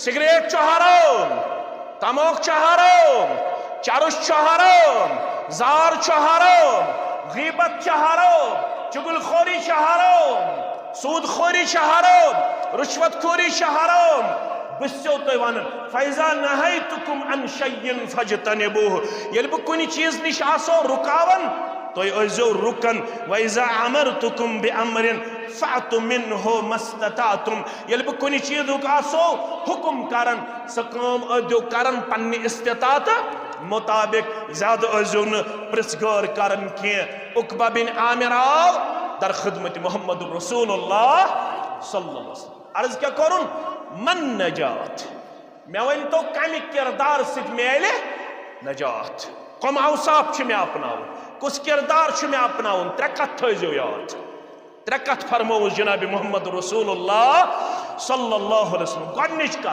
Cigarette हराम, तमोक हराम, चरुश हराम, जार हराम, गीबत हराम, चुगलखोरी हराम, सूदखोरी हराम, रुश्वतखोरी हराम। बो तुम वन फैजा नहैतुकुम अन शय्यिन फज्तनिबूह, येल बह कुन चीज निश आसो रुकावन तो रुकन। वैजा अमरतुकुम बिअमरिन फअतु मिन्हु मस्ततातुम, येल बह कुन चीज आसो हुक्म करन स काम करन पन्ने इस्तितात मुताबिक, ज्यादा न प्रिसगार करन के। उकबा बिन आमिर आव दर खिदमत मोहम्मद रसूलुल्लाह सल्लल्लाहु अलैहि वसल्लम। अर्ज क्या करुन, मन नजात, मे वन तो कम किरदार सित मेले नजात, कम अवसाफ मे अपनावन, कुछ किरदार मे अपनावन। त्रे कथ थो याद, त्रे कथ फरमो जनाब मोहम्मद रसूलुल्लाह सल्लल्लाहु अलैहि वसल्लम।